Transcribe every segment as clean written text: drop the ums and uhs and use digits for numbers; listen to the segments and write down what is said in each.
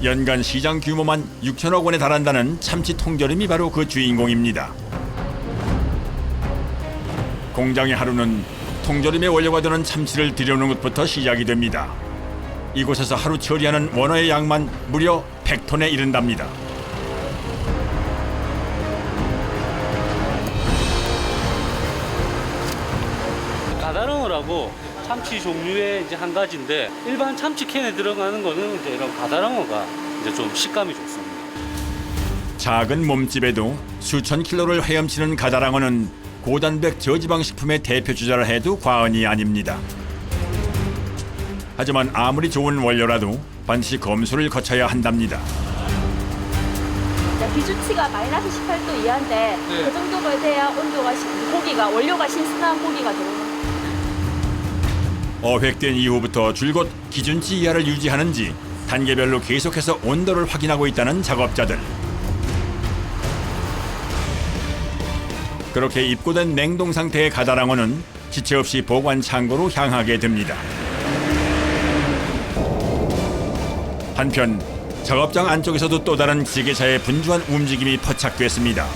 연간 시장 규모만 6천억 원에 달한다는 참치 통조림이 바로 그 주인공입니다. 공장의 하루는 통조림의 원료가 되는 참치를 들여오는 것부터 시작이 됩니다. 이곳에서 하루 처리하는 원어의 양만 무려 100톤에 이른답니다. 가다랑어라고 참치 종류의 이제 한 가지인데 일반 참치 캔에 들어가는 거는 이제 이런 가다랑어가 이제 좀 식감이 좋습니다. 작은 몸집에도 수천 킬로를 헤엄치는 가다랑어는 고단백 저지방 식품의 대표 주자라 해도 과언이 아닙니다. 하지만 아무리 좋은 원료라도 반드시 검수를 거쳐야 한답니다. 기준치가 마이너스 18도 이하인데 그 정도가 돼야 온도가 고기가 원료가 신선한 고기가 들어오는. 어획된 이후부터 줄곧 기준치 이하를 유지하는지 단계별로 계속해서 온도를 확인하고 있다는 작업자들. 그렇게 입고된 냉동 상태의 가다랑어는 지체 없이 보관 창고로 향하게 됩니다. 한편 작업장 안쪽에서도 또 다른 기계차의 분주한 움직임이 포착됐습니다.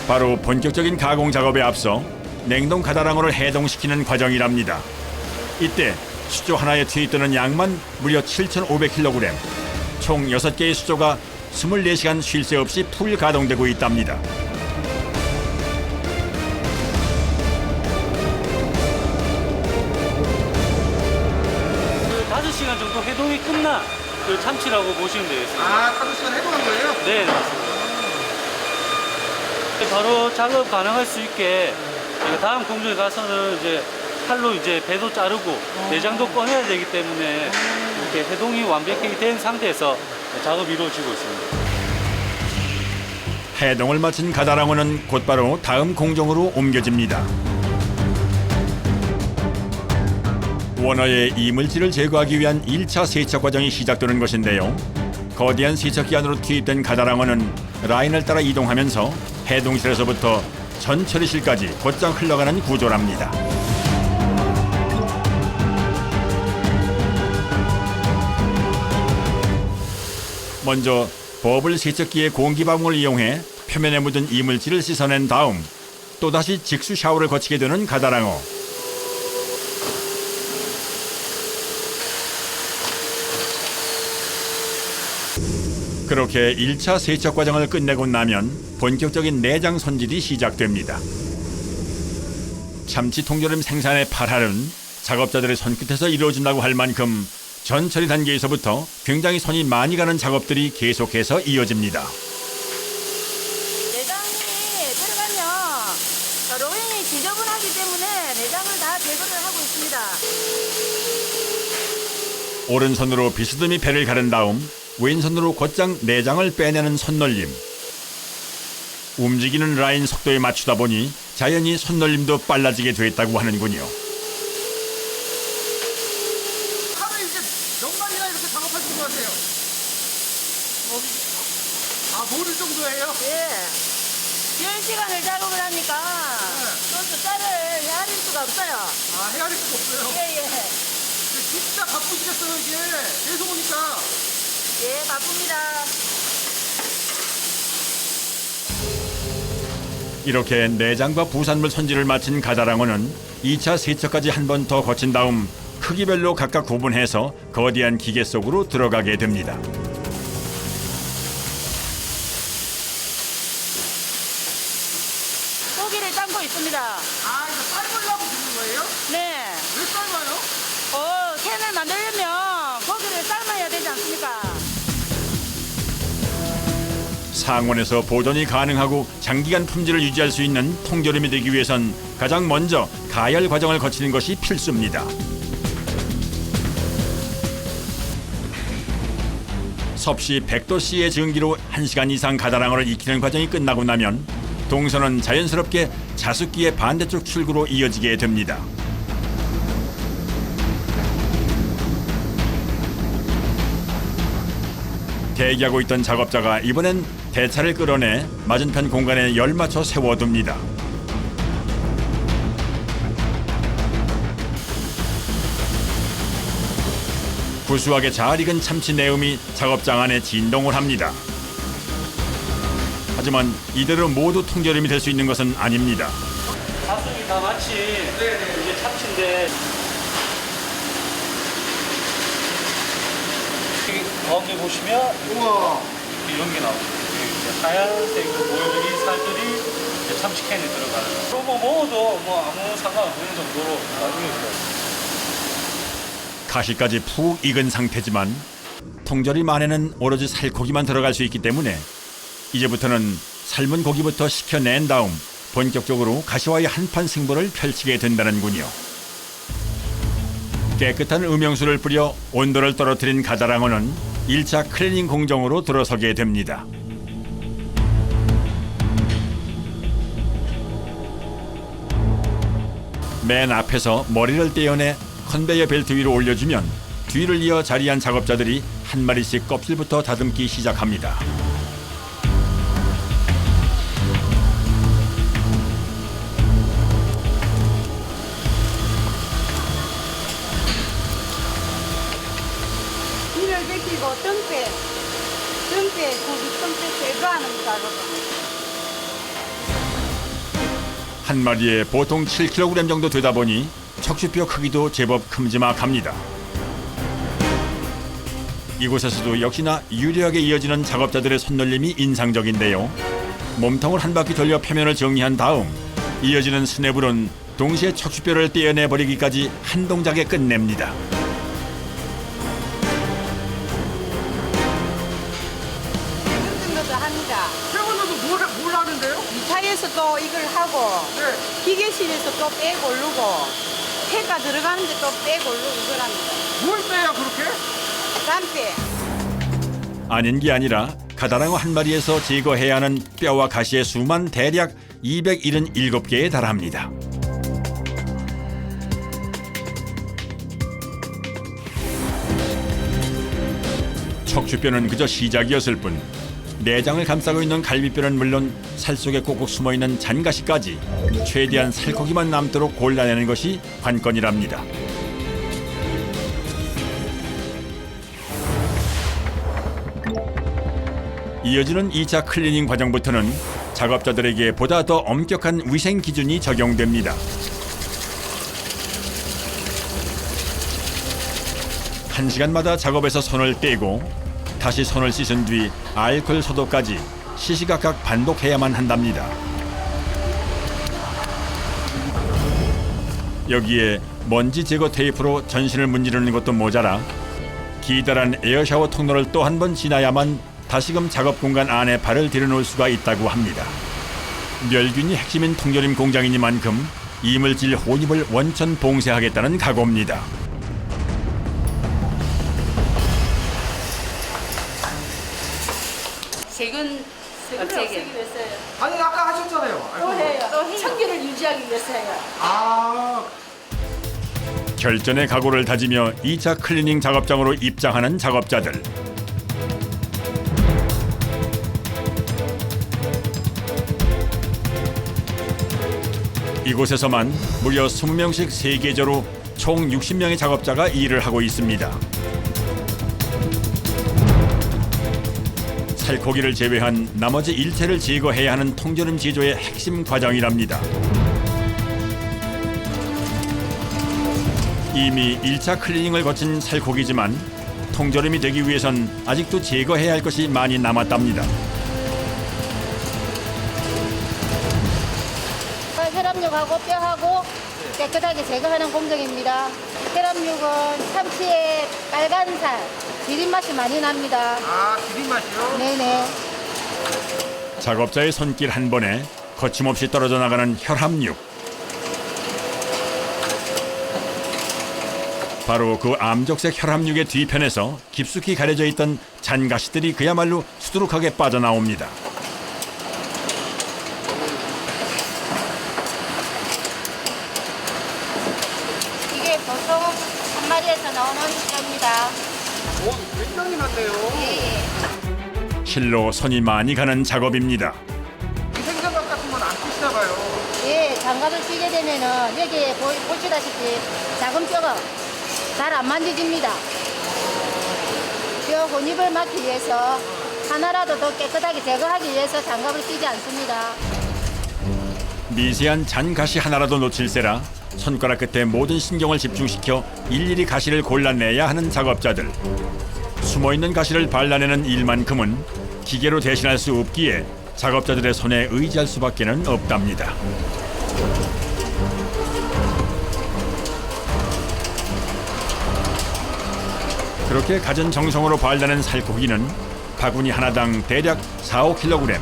바로 본격적인 가공 작업에 앞서 냉동 가다랑어를 해동시키는 과정이랍니다. 이때 수조 하나에 투입되는 양만 무려 7,500kg, 총 6개의 수조가 24시간 쉴 새 없이 풀 가동되고 있답니다. 5시간 정도 해동이 끝난 그 참치라고 보시면 되겠습니다. 아, 5시간 해동한 거예요? 네, 맞습니다. 바로 작업 가능할 수 있게 저희가 다음 공정에 가서는 이제 칼로 이제 배도 자르고 내장도 꺼내야 되기 때문에 이렇게 해동이 완벽히 된 상태에서 작업이 이루어지고 있습니다. 해동을 마친 가다랑어는 곧바로 다음 공정으로 옮겨집니다. 원어의 이물질을 제거하기 위한 1차 세척 과정이 시작되는 것인데요. 거대한 세척기 안으로 투입된 가다랑어는 라인을 따라 이동하면서 해동실에서부터 전 처리실까지 곧장 흘러가는 구조랍니다. 먼저 버블 세척기의 공기방울을 이용해 표면에 묻은 이물질을 씻어낸 다음 또다시 직수 샤워를 거치게 되는 가다랑어. 그렇게 1차 세척 과정을 끝내고 나면 본격적인 내장 손질이 시작됩니다. 참치 통조림 생산의 팔할은 작업자들의 손끝에서 이루어진다고 할 만큼 전처리 단계에서부터 굉장히 손이 많이 가는 작업들이 계속해서 이어집니다. 내장이 들어가면 로잉이 지저분하기 때문에 내장을 다 제거를 하고 있습니다. 오른손으로 비스듬히 배를 가른 다음 왼손으로 곧장 내장을 빼내는 손놀림. 움직이는 라인 속도에 맞추다 보니 자연히 손놀림도 빨라지게 됐다고 하는군요. 하루에 이제 몇 마리나 이렇게 작업하시는 거 같아요? 아, 모를 정도예요? 예. 10시간을 작업을 하니까 또 숫자를 헤아릴 수가 없어요. 아, 헤아릴 수가 없어요? 예, 예. 진짜 바쁘시겠어요, 이게. 계속 오니까. 예, 바쁩니다. 이렇게 내장과 부산물 손질을 마친 가다랑어는 2차 세척까지 한 번 더 거친 다음 크기별로 각각 구분해서 거대한 기계 속으로 들어가게 됩니다. 고기를 삶고 있습니다. 아, 이거 삶으려고 짓는 거예요? 네. 왜 삶아요? 캔을 만들려면 고기를 삶아야 되지 않습니까? 상온에서 보존이 가능하고 장기간 품질을 유지할 수 있는 통조림이 되기 위해선 가장 먼저 가열 과정을 거치는 것이 필수입니다. 섭씨 100도씨의 증기로 1시간 이상 가다랑어를 익히는 과정이 끝나고 나면 동선은 자연스럽게 자숙기의 반대쪽 출구로 이어지게 됩니다. 대기하고 있던 작업자가 이번엔 대차를 끌어내 맞은편 공간에 열 맞춰 세워둡니다. 구수하게 잘 익은 참치 내음이 작업장 안에 진동을 합니다. 하지만 이대로 모두 통조림이 될 수 있는 것은 아닙니다. 가슴이 다 마치 이제 참치인데 여기 가운데 보시면 우와. 이렇게 연기 나오죠. 이제 하얀색으로 보여드린 살들이 이제 참치캔에 들어가는 거예요. 그거 뭐 먹어도 뭐 아무 상관없는 정도로 나중에 있어요. 가시까지 푹 익은 상태지만 통조림 안에는 오로지 살코기만 들어갈 수 있기 때문에 이제부터는 삶은 고기부터 식혀낸 다음 본격적으로 가시와의 한판 승부를 펼치게 된다는군요. 깨끗한 음영수를 뿌려 온도를 떨어뜨린 가다랑어는 1차 클리닝 공정으로 들어서게 됩니다. 맨 앞에서 머리를 떼어내 컨베이어 벨트 위로 올려주면 뒤를 이어 자리한 작업자들이 한 마리씩 껍질부터 다듬기 시작합니다. 이를 벗기고 등뼈 고기 등뼈 제거하는 작업을. 한 마리에 보통 7kg 정도 되다 보니 척추뼈 크기도 제법 큼지막합니다. 이곳에서도 역시나 유려하게 이어지는 작업자들의 손놀림이 인상적인데요. 몸통을 한 바퀴 돌려 표면을 정리한 다음 이어지는 스냅으론 동시에 척추뼈를 떼어내버리기까지 한 동작에 끝냅니다. 정도도 합니다. 세번째도 뭘 하는데요? 이차에서 또 이걸 하고 네. 기계실에서 또 빼고르고 폐가 들어가는데 또 빼고르고 이걸 합니다. 뭘 빼야 그렇게? 쌈빼. 아닌 게 아니라 가다랑어 한 마리에서 제거해야 하는 뼈와 가시의 수만 대략 277개에 달합니다. 척추뼈는 그저 시작이었을 뿐 내장을 감싸고 있는 갈비뼈는 물론 살 속에 꼭꼭 숨어있는 잔가시까지 최대한 살코기만 남도록 골라내는 것이 관건이랍니다. 이어지는 2차 클리닝 과정부터는 작업자들에게 보다 더 엄격한 위생 기준이 적용됩니다. 한 시간마다 작업에서 손을 떼고 다시 손을 씻은 뒤 알코올 소독까지 시시각각 반복해야만 한답니다. 여기에 먼지 제거 테이프로 전신을 문지르는 것도 모자라 기다란 에어샤워 통로를 또 한 번 지나야만 다시금 작업 공간 안에 발을 들여놓을 수가 있다고 합니다. 멸균이 핵심인 통조림 공장이니만큼 이물질 혼입을 원천 봉쇄하겠다는 각오입니다. 세균 없애기 위해서요. 아니 아까 하셨잖아요. 또 해요. 또 청결을 유지하기 위해서요. 아. 결전의 각오를 다지며 2차 클리닝 작업장으로 입장하는 작업자들. 이곳에서만 무려 20명씩 3계절로 총 60명의 작업자가 일을 하고 있습니다. 살코기를 제외한 나머지 일체를 제거해야 하는 통조림 제조의 핵심 과정이랍니다. 이미 1차 클리닝을 거친 살코기지만 통조림이 되기 위해선 아직도 제거해야 할 것이 많이 남았답니다. 혈압육하고 뼈하고 깨끗하게 제거하는 공정입니다. 혈압육은 참치의 빨간 살, 비린 맛이 많이 납니다. 아, 비린 맛이요? 네네. 작업자의 손길 한 번에 거침없이 떨어져 나가는 혈압육. 바로 그 암적색 혈압육의 뒤편에서 깊숙이 가려져 있던 잔가시들이 그야말로 수두룩하게 빠져나옵니다. 이게 보통 한 마리에서 나오는 뼈입니다. 오, 굉장히 많네요. 예. 실로 손이 많이 가는 작업입니다. 이 생장갑 같은 건 안 끼시나 봐요. 예, 장갑을 끼게 되면은 여기에 보시다시피 작은 뼈가 잘 안 만져집니다. 뼈 혼입을 막기 위해서 하나라도 더 깨끗하게 제거하기 위해서 장갑을 끼지 않습니다. 미세한 잔가시 하나라도 놓칠세라 손가락 끝에 모든 신경을 집중시켜 일일이 가시를 골라내야 하는 작업자들. 숨어있는 가시를 발라내는 일만큼은 기계로 대신할 수 없기에 작업자들의 손에 의지할 수밖에는 없답니다. 그렇게 갖은 정성으로 발라낸 살코기는 바구니 하나당 대략 4~5kg.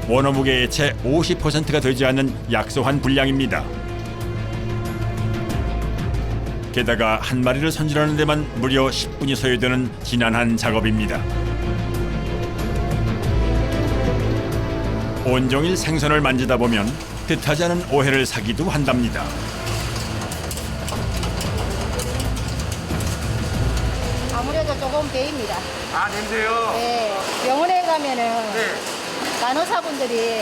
원어 무게의 채 50%가 되지 않는 약소한 분량입니다. 게다가 한 마리를 손질하는 데만 무려 10분이 소요되는 지난한 작업입니다. 온종일 생선을 만지다 보면 뜻하지 않은 오해를 사기도 한답니다. 아무래도 조금 배입니다. 아, 냄새요? 네. 병원에 가면은 네. 간호사분들이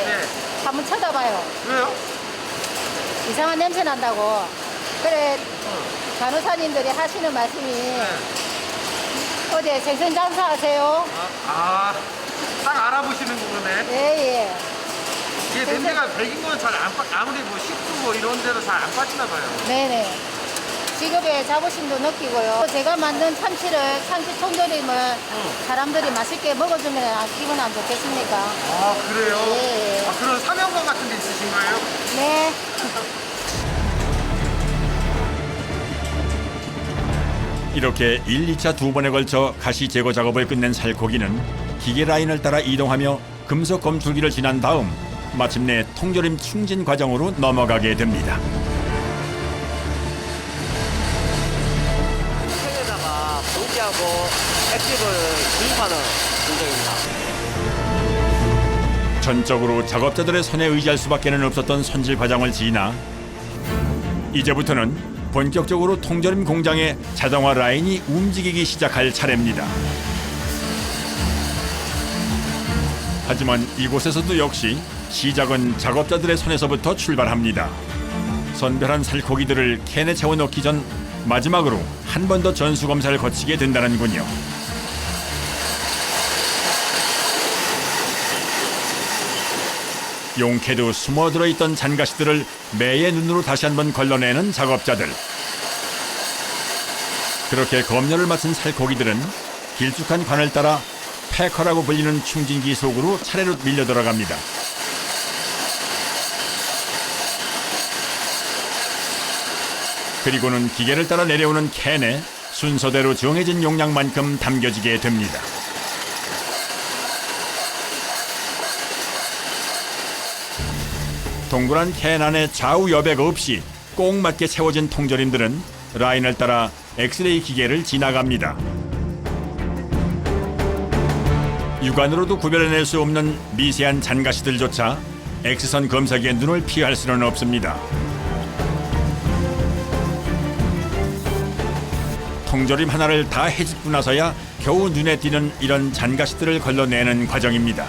한번 쳐다봐요. 왜요? 이상한 냄새 난다고. 그래 간호사님들이 하시는 말씀이 어제 생선 장사하세요? 딱 알아보시는 거네. 예. 이게 냄새가 배긴 거는 잘 안 아무리 뭐 식도 뭐 이런 데로 잘 안 빠지나 봐요. 네네. 직업에 자부심도 느끼고요. 제가 만든 참치 통조림을 사람들이 맛있게 먹어주면 기분 안 좋겠습니까? 아, 그래요? 예. 아, 그런 사명감 같은 게 있으신 거예요? 네. 이렇게 1, 2차 두 번에 걸쳐 가시 제거 작업을 끝낸 살코기는 기계 라인을 따라 이동하며 금속 검출기를 지난 다음 마침내 통조림 충진 과정으로 넘어가게 됩니다. 팬에다가 공기하고 액tiv을 주입하는 공정입니다. 전적으로 작업자들의 손에 의지할 수밖에는 없었던 손질 과정을 지나 이제부터는 본격적으로 통조림 공장의 자동화 라인이 움직이기 시작할 차례입니다. 하지만 이곳에서도 역시 시작은 작업자들의 손에서부터 출발합니다. 선별한 살코기들을 캔에 채워넣기 전 마지막으로 한 번 더 전수검사를 거치게 된다는군요. 용케도 숨어들어 있던 잔가시들을 매의 눈으로 다시 한번 걸러내는 작업자들. 그렇게 검열을 마친 살코기들은 길쭉한 관을 따라 패커라고 불리는 충진기 속으로 차례로 밀려 들어갑니다. 그리고는 기계를 따라 내려오는 캔에 순서대로 정해진 용량만큼 담겨지게 됩니다. 동그란 캔 안에 좌우 여백 없이 꼭 맞게 채워진 통조림들은 라인을 따라 엑스레이 기계를 지나갑니다. 육안으로도 구별해낼 수 없는 미세한 잔가시들조차 X선 검사기의 눈을 피할 수는 없습니다. 통조림 하나를 다 헤집고 나서야 겨우 눈에 띄는 이런 잔가시들을 걸러내는 과정입니다.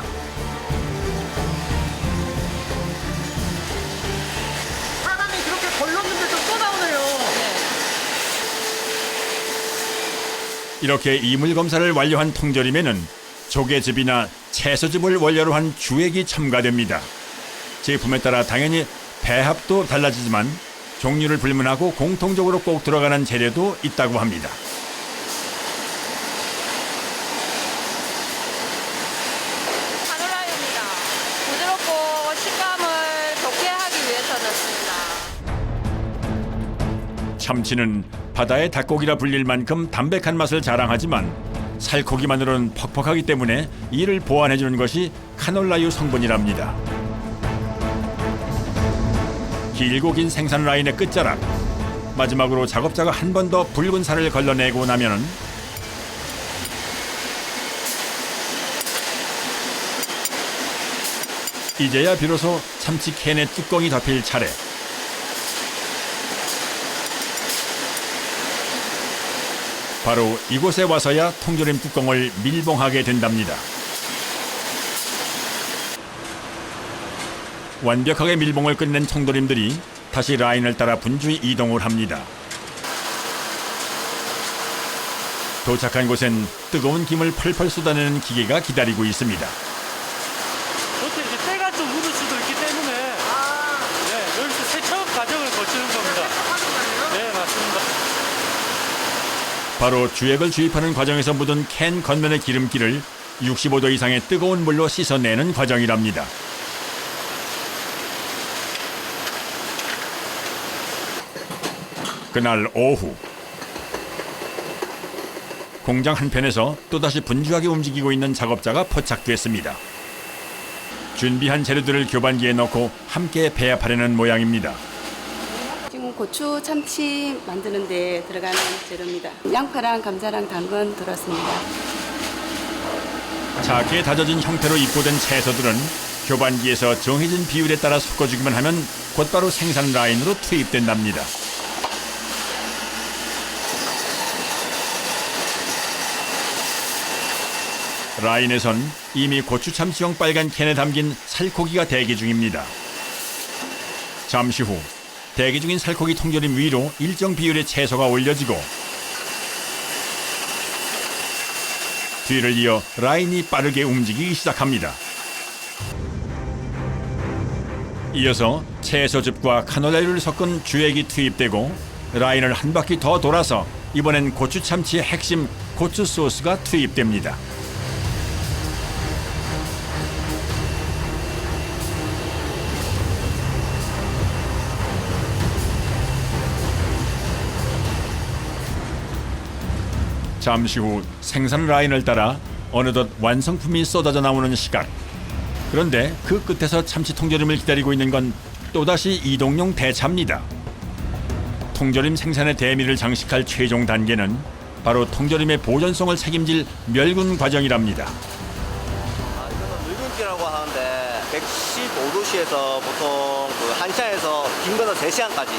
사람이 그렇게 걸렀는데도 또 나오네요. 이렇게 이물 검사를 완료한 통조림에는 조개즙이나 채소즙을 원료로 한 주액이 첨가됩니다. 제품에 따라 당연히 배합도 달라지지만 종류를 불문하고 공통적으로 꼭 들어가는 재료도 있다고 합니다. 카놀라유입니다. 부드럽고 식감을 좋게 하기 위해서 넣습니다. 참치는 바다의 닭고기라 불릴 만큼 담백한 맛을 자랑하지만 살코기만으로는 퍽퍽하기 때문에 이를 보완해주는 것이 카놀라유 성분이랍니다. 길고 긴 생산 라인의 끝자락, 마지막으로 작업자가 한 번 더 붉은 살을 걸러내고 나면은 이제야 비로소 참치 캔의 뚜껑이 덮일 차례. 바로 이곳에 와서야 통조림 뚜껑을 밀봉하게 된답니다. 완벽하게 밀봉을 끝낸 통조림들이 다시 라인을 따라 분주히 이동을 합니다. 도착한 곳엔 뜨거운 김을 펄펄 쏟아내는 기계가 기다리고 있습니다. 그렇게 이제 때가 좀 묻을 수도 있기 때문에 네, 여기서 세척 과정을 거치는 겁니다. 네, 맞습니다. 바로 주액을 주입하는 과정에서 묻은 캔 겉면의 기름기를 65도 이상의 뜨거운 물로 씻어내는 과정이랍니다. 그날 오후 공장 한편에서 또다시 분주하게 움직이고 있는 작업자가 포착됐습니다. 준비한 재료들을 교반기에 넣고 함께 배합하려는 모양입니다. 지금 고추 참치 만드는 데 들어가는 재료입니다. 양파랑 감자랑 당근 들었습니다. 작게 다져진 형태로 입고된 채소들은 교반기에서 정해진 비율에 따라 섞어주기만 하면 곧바로 생산 라인으로 투입된답니다. 라인에선 이미 고추 참치용 빨간 캔에 담긴 살코기가 대기 중입니다. 잠시 후 대기 중인 살코기 통조림 위로 일정 비율의 채소가 올려지고 뒤를 이어 라인이 빠르게 움직이기 시작합니다. 이어서 채소즙과 카놀라유를 섞은 주액이 투입되고 라인을 한 바퀴 더 돌아서 이번엔 고추 참치의 핵심 고추 소스가 투입됩니다. 잠시 후 생산 라인을 따라 어느덧 완성품이 쏟아져 나오는 시각. 그런데 그 끝에서 참치 통조림을 기다리고 있는 건 또다시 이동용 대차입니다. 통조림 생산의 대미를 장식할 최종 단계는 바로 통조림의 보존성을 책임질 멸균 과정이랍니다. 이거는 늙은기라고 하는데 115도씨에서 보통 그 1시간에서 긴 거는 3시간까지.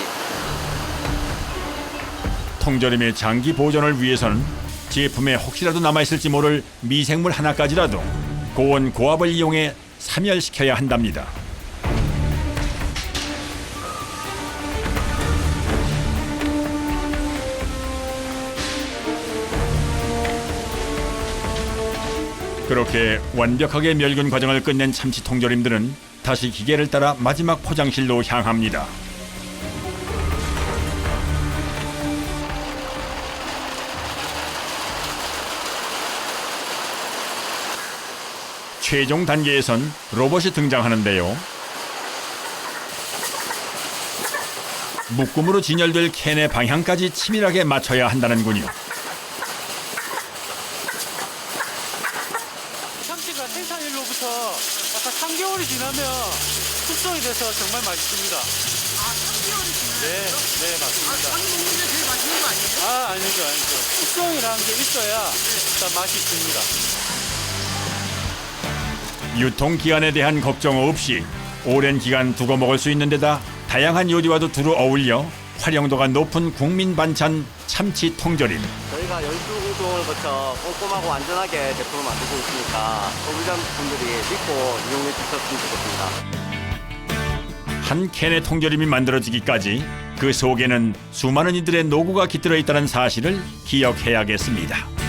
통조림의 장기 보존을 위해서는 제품에 혹시라도 남아있을지 모를 미생물 하나까지라도 고온 고압을 이용해 사멸시켜야 한답니다. 그렇게 완벽하게 멸균 과정을 끝낸 참치 통조림들은 다시 기계를 따라 마지막 포장실로 향합니다. 최종 단계에선 로봇이 등장하는데요. 묶음으로 진열될 캔의 방향까지 치밀하게 맞춰야 한다는군요. 참치가 생산일로부터 아까 3개월이 지나면 숙성이 돼서 정말 맛있습니다. 아, 3개월이 지나요? 네, 맞습니다. 자기 먹는 게 제일 맛있는 거 아니에요? 아니죠. 숙성이라는 게 있어야 일단 맛이 있습니다. 유통기한에 대한 걱정 없이 오랜 기간 두고 먹을 수 있는 데다 다양한 요리와도 두루 어울려 활용도가 높은 국민 반찬 참치 통조림. 저희가 12공정을 거쳐 꼼꼼하고 안전하게 제품을 만들고 있으니까 소비자분들이 믿고 이용해 주셨으면 좋겠습니다. 한 캔의 통조림이 만들어지기까지 그 속에는 수많은 이들의 노고가 깃들어 있다는 사실을 기억해야겠습니다.